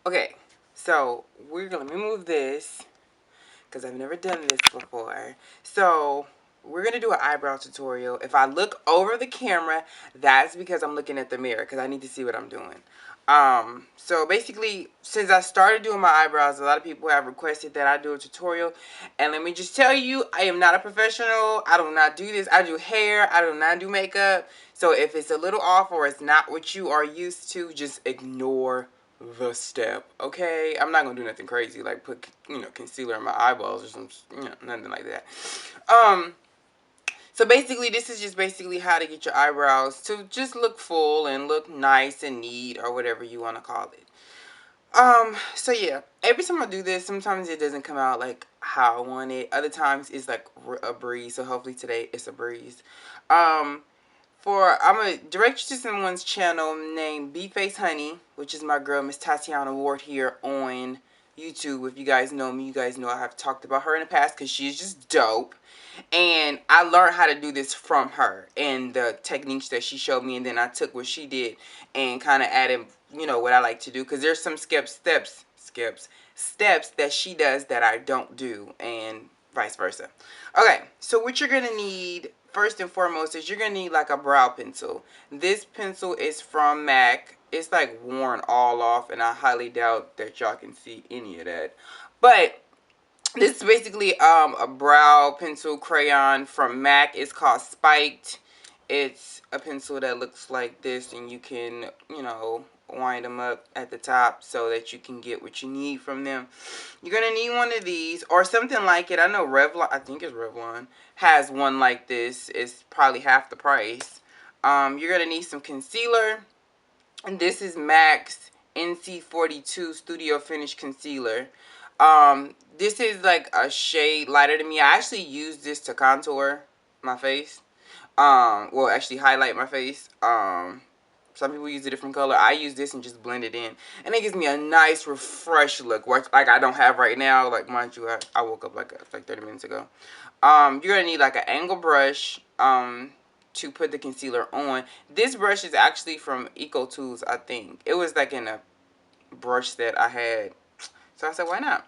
Okay, so we're gonna remove this because I've never done this before. So we're gonna do an eyebrow tutorial. If I look over the camera, that's because I'm looking at the mirror because I need to see what I'm doing. So basically, since I started doing my eyebrows, a lot of people have requested that I do a tutorial. And let me just tell you, I am not a professional. I do not do this. I do hair. I do not do makeup. So if it's a little off or it's not what you are used to, just ignore the step. Okay, I'm not gonna do nothing crazy like put concealer in my eyeballs or some nothing like that. um so basically, this is just basically how to get your eyebrows to just look full and look nice and neat, or whatever you want to call it. So yeah, every time I do this, sometimes it doesn't come out like how I want it. Other times it's like a breeze. So hopefully today it's a breeze. Um, I'm gonna direct you to someone's channel named Face Honey, which is my girl Miss Tatiana Ward here on YouTube. If you guys know me, you guys know I have talked about her in the past because she's just dope. And I learned how to do this from her and the techniques that she showed me, and then I took what she did and kind of added, what I like to do, because there's some steps that she does that I don't do, and vice versa. Okay, so what you're gonna need first and foremost is you're gonna need like a brow pencil. This pencil is from MAC. It's like worn all off, and I highly doubt that y'all can see any of that. But this is basically a brow pencil crayon from MAC. It's called Spiked. It's a pencil that looks like this, and you can, wind them up at the top so that you can get what you need from them. You're going to need one of these or something like it. I know Revlon, I think it's Revlon, has one like this. It's probably half the price. You're going to need some concealer. And this is MAC's NC42 Studio Finish Concealer. This is like a shade lighter than me. I actually use this to contour my face. Well, actually highlight my face. Some people use a different color. I use this and just blend it in. And it gives me a nice, refreshed look, like I don't have right now. Like, mind you, I woke up like 30 minutes ago. You're going to need like an angle brush to put the concealer on. This brush is actually from Eco Tools, I think. It was like in a brush that I had. So I said, why not?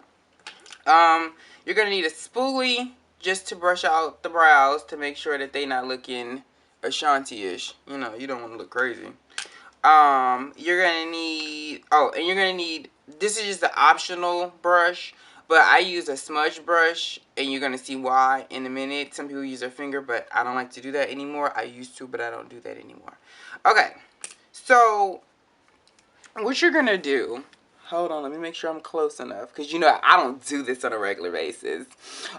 You're going to need a spoolie just to brush out the brows to make sure that they not looking Ashanti-ish. You don't want to look crazy. You're going to need, and you're going to need, this is just an optional brush, but I use a smudge brush, and you're going to see why in a minute. Some people use their finger, but I don't like to do that anymore. I used to, but I don't do that anymore. Okay, so what you're going to do, hold on, let me make sure I'm close enough, because I don't do this on a regular basis.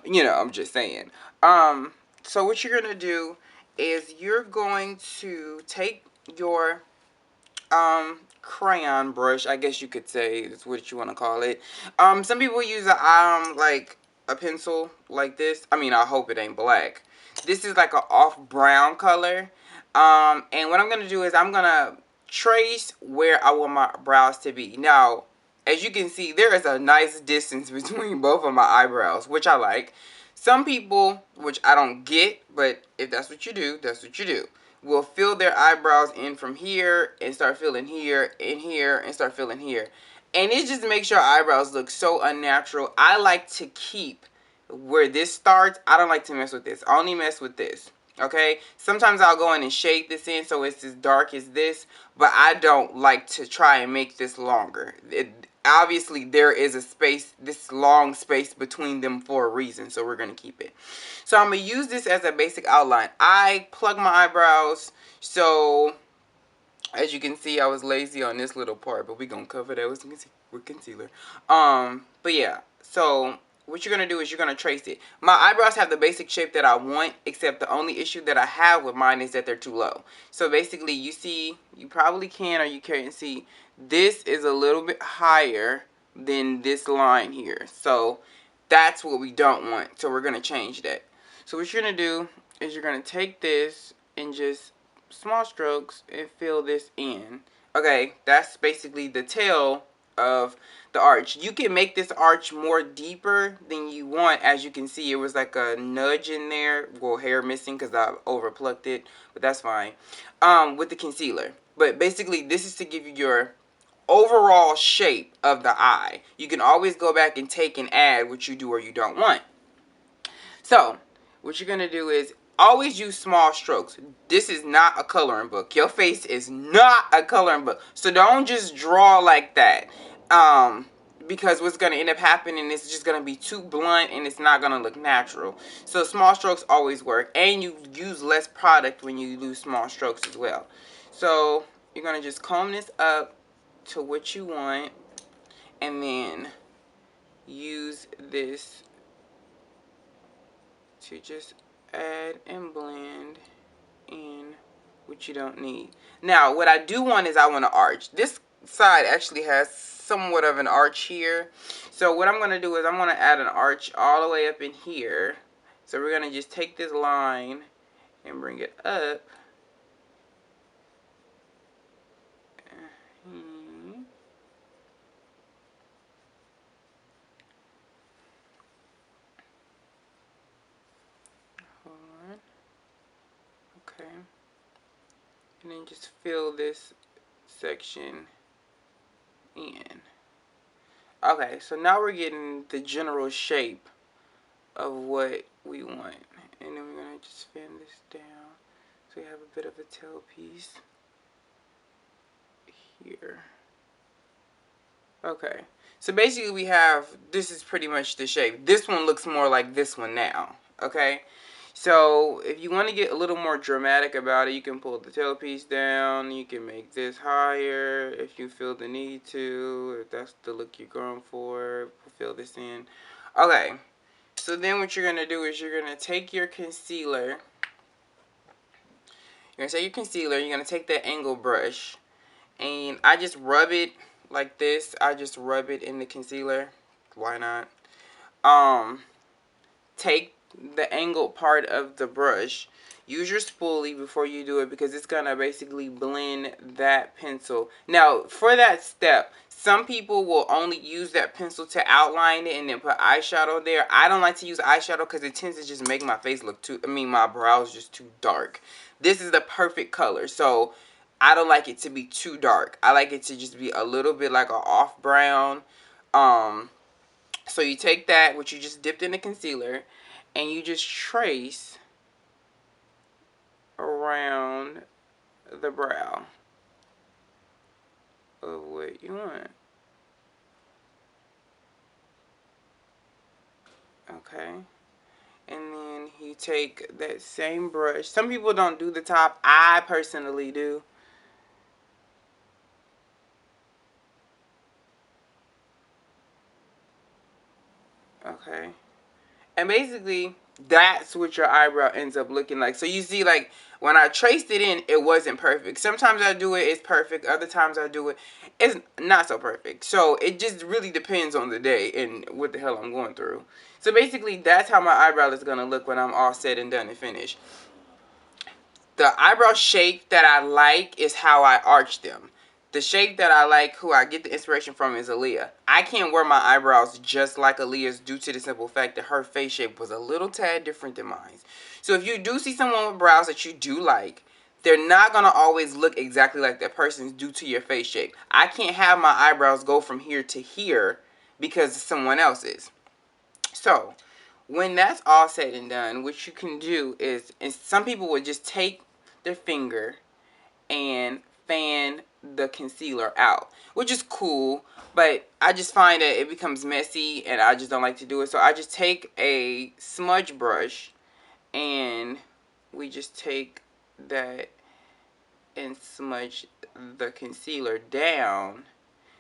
I'm just saying. So what you're going to do is you're going to take your crayon brush, I guess you could say is what you want to call it. Some people use like a pencil like this. I mean, I hope it ain't black. This is like a off brown color. And what I'm gonna do is I'm gonna trace where I want my brows to be. Now, as you can see, there is a nice distance between both of my eyebrows, which I like. Some people, which I don't get, but if that's what you do, that's what you do, will fill their eyebrows in from here and start filling here and here and start filling here. And it just makes your eyebrows look so unnatural. I like to keep where this starts. I don't like to mess with this. I only mess with this. Okay? Sometimes I'll go in and shade this in so it's as dark as this, but I don't like to try and make this longer. Obviously, there is a space, this long space between them for a reason, so we're going to keep it. So I'm going to use this as a basic outline. I plug my eyebrows, so as you can see, I was lazy on this little part, but we're going to cover that with concealer. But yeah, so what you're going to do is you're going to trace it. My eyebrows have the basic shape that I want, except the only issue that I have with mine is that they're too low. So basically, you see, you probably can or you can't see, this is a little bit higher than this line here. So that's what we don't want. So we're going to change that. So what you're going to do is you're going to take this and just small strokes and fill this in. Okay, that's basically the tail of the arch. You can make this arch more deeper than you want. As you can see, it was like a nudge in there. Well, hair missing because I over plucked it, but that's fine. With the concealer. But basically, this is to give you your overall shape of the eye. You can always go back and take and add what you do or you don't want. So what you're going to do is always use small strokes. This is not a coloring book. Your face is not a coloring book. So don't just draw like that. Because what's going to end up happening is it's just going to be too blunt and it's not going to look natural. So small strokes always work. And you use less product when you use small strokes as well. So you're going to just comb this up to what you want. And then use this to just add and blend in what you don't need. Now, what I do want is I want to arch. This side actually has somewhat of an arch here. So what I'm going to do is I'm going to add an arch all the way up in here. So we're going to just take this line and bring it up. Okay. And then just fill this section in. Okay, so now we're getting the general shape of what we want. And then we're going to just fan this down so we have a bit of a tail piece here. Okay, so basically we have, this is pretty much the shape. This one looks more like this one now, okay? So if you want to get a little more dramatic about it, you can pull the tail piece down. You can make this higher if you feel the need to. If that's the look you're going for, fill this in. Okay, so then what you're going to do is you're going to take your concealer. You're going to take your concealer. You're going to take that angle brush. And I just rub it like this. I just rub it in the concealer. Why not? Take the angled part of the brush. Use your spoolie before you do it because it's going to basically blend that pencil. Now, for that step, some people will only use that pencil to outline it and then put eyeshadow there. I don't like to use eyeshadow because it tends to just make my face look too, my brows just too dark. This is the perfect color. So, I don't like it to be too dark. I like it to just be a little bit like an off brown. So you take that, which you just dipped in the concealer, and you just trace around the brow of what you want. Okay. And then you take that same brush. Some people don't do the top. I personally do. Okay. And basically, that's what your eyebrow ends up looking like. So you see, like, when I traced it in, it wasn't perfect. Sometimes I do it, it's perfect. Other times I do it, it's not so perfect. So it just really depends on the day and what the hell I'm going through. So basically, that's how my eyebrow is going to look when I'm all said and done and finished. The eyebrow shape that I like is how I arch them. The shape that I like, who I get the inspiration from, is Aaliyah. I can't wear my eyebrows just like Aaliyah's due to the simple fact that her face shape was a little tad different than mine. So if you do see someone with brows that you do like, they're not going to always look exactly like that person's due to your face shape. I can't have my eyebrows go from here to here because of someone else's. So when that's all said and done, what you can do is, and some people would just take their finger and fan the concealer out, which is cool, but I just find that it becomes messy and I just don't like to do it. So I just take a smudge brush and we just take that and smudge the concealer down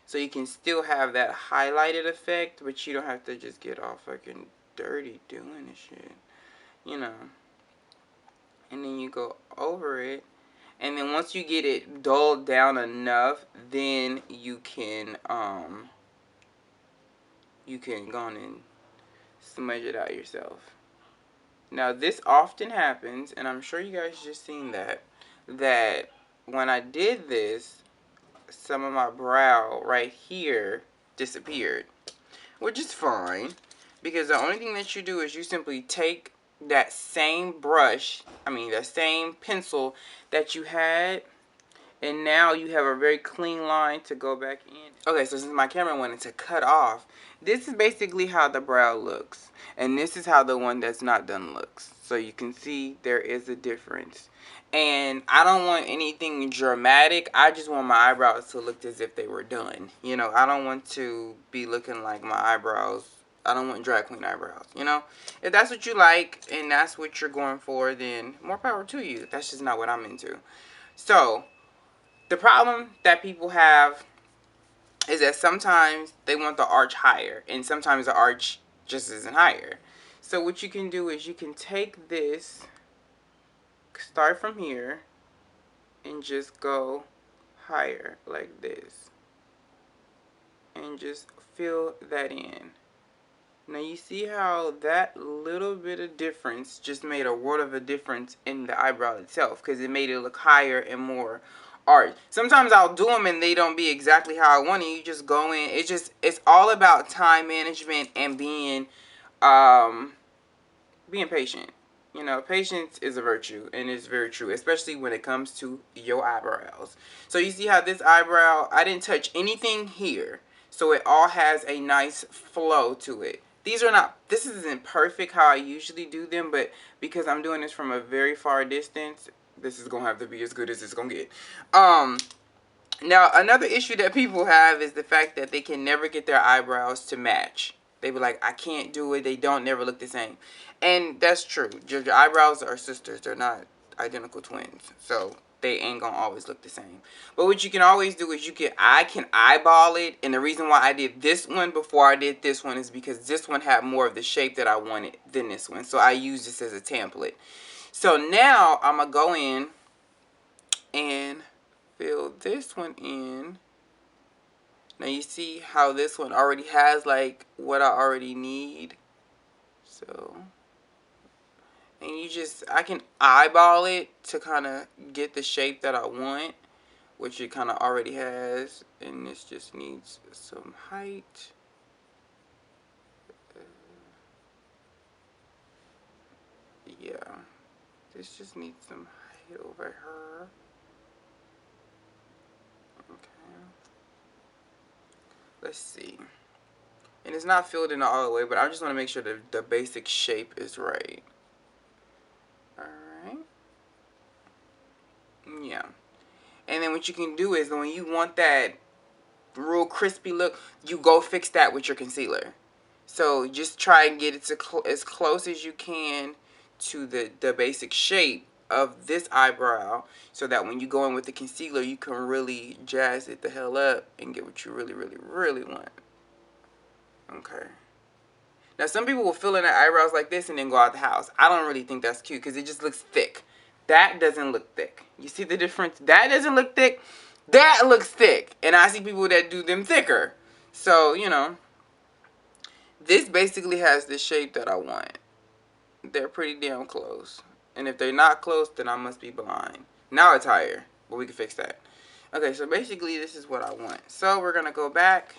so you can still have that highlighted effect, but you don't have to just get all fucking dirty doing this shit, you know. And then you go over it. And then once you get it dulled down enough, then you can go on and smudge it out yourself. Now this often happens, and I'm sure you guys just seen that when I did this, some of my brow right here disappeared, which is fine, because the only thing that you do is you simply take that same brush, that same pencil that you had, And now you have a very clean line to go back in. Okay, so since my camera wanted to cut off, this is basically how the brow looks. And this is how the one that's not done looks. So you can see there is a difference. And I don't want anything dramatic. I just want my eyebrows to look as if they were done. You know, I don't want to be looking like my eyebrows. I don't want drag queen eyebrows, you know? If that's what you like and that's what you're going for, then more power to you. That's just not what I'm into. So, the problem that people have is that sometimes they want the arch higher and sometimes the arch just isn't higher. So what you can do is you can take this, start from here, and just go higher like this. And just fill that in. Now you see how that little bit of difference just made a world of a difference in the eyebrow itself, because it made it look higher and more arch. Sometimes I'll do them and they don't be exactly how I want it. You just go in. It's all about time management and being patient. You know, patience is a virtue, and it's very true, especially when it comes to your eyebrows. So you see how this eyebrow, I didn't touch anything here. So it all has a nice flow to it. These are not, this isn't perfect how I usually do them, but because I'm doing this from a very far distance, this is going to have to be as good as it's going to get. Now, another issue that people have is the fact that they can never get their eyebrows to match. They be like, I can't do it. They don't never look the same. And that's true. Your eyebrows are sisters. They're not identical twins. So they ain't gonna always look the same. But what you can always do is I can eyeball it. And the reason why I did this one before I did this one is because this one had more of the shape that I wanted than this one. So I used this as a template. So now I'm gonna go in and fill this one in. Now you see how this one already has like what I already need. So, and I can eyeball it to kind of get the shape that I want, which it kind of already has. And this just needs some height. Yeah, this just needs some height over her. Okay. Let's see. And it's not filled in all the way, but I just want to make sure that the basic shape is right. Alright. Yeah. And then what you can do is when you want that real crispy look, you go fix that with your concealer. So just try and get it to as close as you can to the basic shape of this eyebrow, so that when you go in with the concealer, you can really jazz it the hell up and get what you really, really, really want. Okay. Now, some people will fill in their eyebrows like this and then go out the house. I don't really think that's cute because it just looks thick. That doesn't look thick. You see the difference? That doesn't look thick. That looks thick. And I see people that do them thicker. So, you know, this basically has the shape that I want. They're pretty damn close. And if they're not close, then I must be blind. Now it's higher, but we can fix that. Okay, so basically this is what I want. So we're going to go back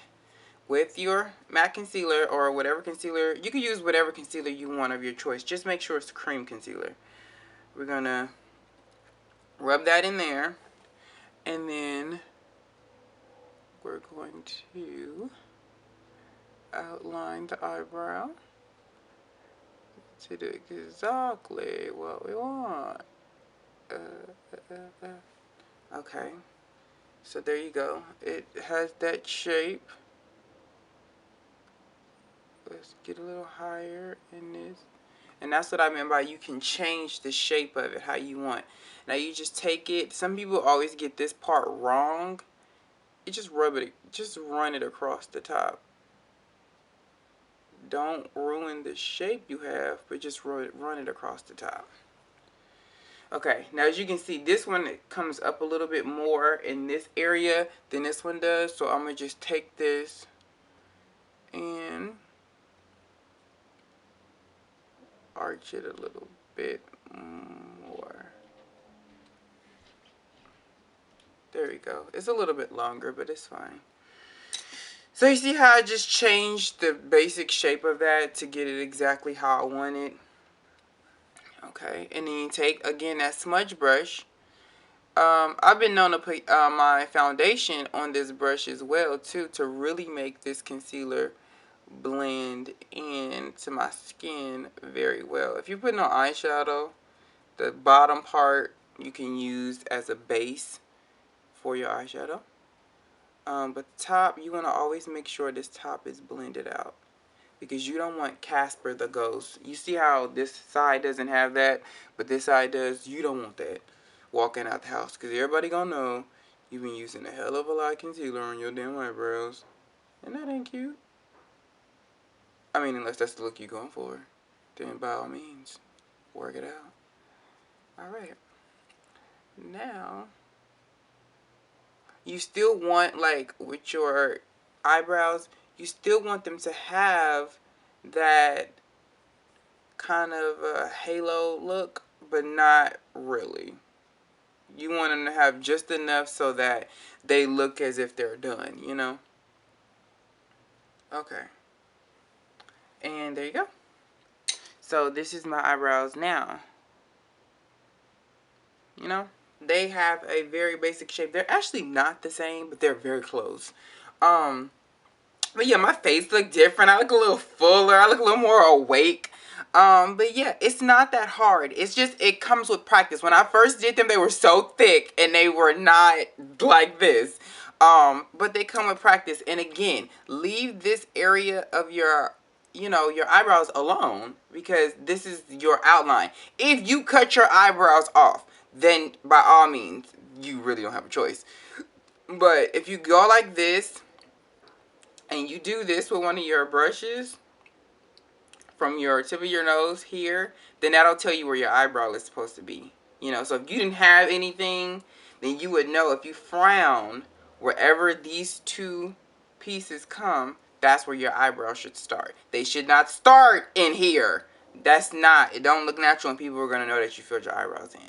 with your matte concealer or whatever concealer. You can use whatever concealer you want of your choice. Just make sure it's cream concealer. We're going to rub that in there. And then we're going to outline the eyebrow to do exactly what we want. Okay. So there you go. It has that shape. Let's get a little higher in this. And that's what I meant by you can change the shape of it how you want. Now you just take it. Some people always get this part wrong. You just run it across the top. Don't ruin the shape you have, but just run it across the top. Okay, now as you can see, this one comes up a little bit more in this area than this one does. So I'm going to just take this and arch it a little bit more. There we go. It's a little bit longer, but it's fine. So you see how I just changed the basic shape of that to get it exactly how I want it. Okay, and then you take, again, that smudge brush. I've been known to put my foundation on this brush as well too, to really make this concealer blend into my skin very well. If you're putting on eyeshadow, the bottom part you can use as a base for your eyeshadow. But the top, you want to always make sure this top is blended out, because you don't want Casper the Ghost. You see how this side doesn't have that, but this side does? You don't want that walking out the house, because everybody gonna know you've been using a hell of a lot of concealer on your damn eyebrows. And that ain't cute. I mean, unless that's the look you're going for, then by all means, work it out. Alright. Now, you still want, like, with your eyebrows, you still want them to have that kind of a halo look, but not really. You want them to have just enough so that they look as if they're done, you know? Okay. And there you go. So this is my eyebrows now. You know? They have a very basic shape. They're actually not the same, but they're very close. But yeah, my face look different. I look a little fuller. I look a little more awake. But yeah, it's not that hard. It's just, it comes with practice. When I first did them, they were so thick and they were not like this. But they come with practice. And again, leave this area of your, you know, your eyebrows alone, because this is your outline. If you cut your eyebrows off, then by all means, you really don't have a choice. But if you go like this, and you do this with one of your brushes from your tip of your nose here, then that'll tell you where your eyebrow is supposed to be. You know, so if you didn't have anything, then you would know if you frown wherever these two pieces come, that's where your eyebrow should start. They should not start in here. That's not, it don't look natural, and people are going to know that you filled your eyebrows in.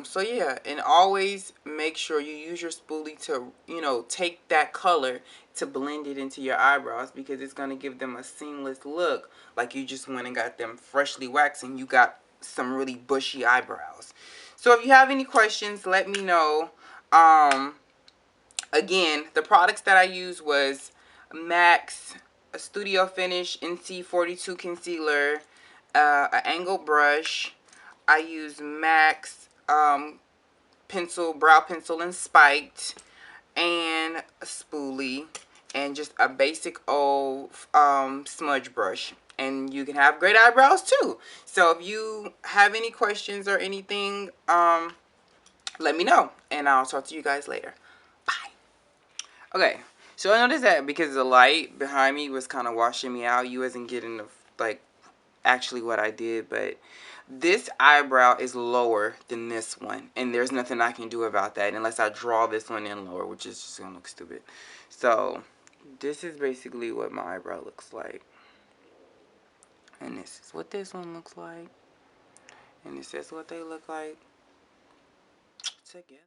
So yeah, and always make sure you use your spoolie to, you know, take that color to blend it into your eyebrows, because it's going to give them a seamless look, like you just went and got them freshly waxed and you got some really bushy eyebrows. So if you have any questions, let me know. Again, the products that I used was MAC's Studio Finish NC42 Concealer, an angled brush. I use MAC's pencil, brow pencil and spiked, and a spoolie, and just a basic old smudge brush. And you can have great eyebrows too. So if you have any questions or anything, let me know, and I'll talk to you guys later. Bye. Okay, so I noticed that because the light behind me was kind of washing me out, you wasn't getting the, like, actually what I did, but this eyebrow is lower than this one, and there's nothing I can do about that unless I draw this one in lower, which is just gonna look stupid. So this is basically what my eyebrow looks like, and this is what this one looks like, and this is what they look like together.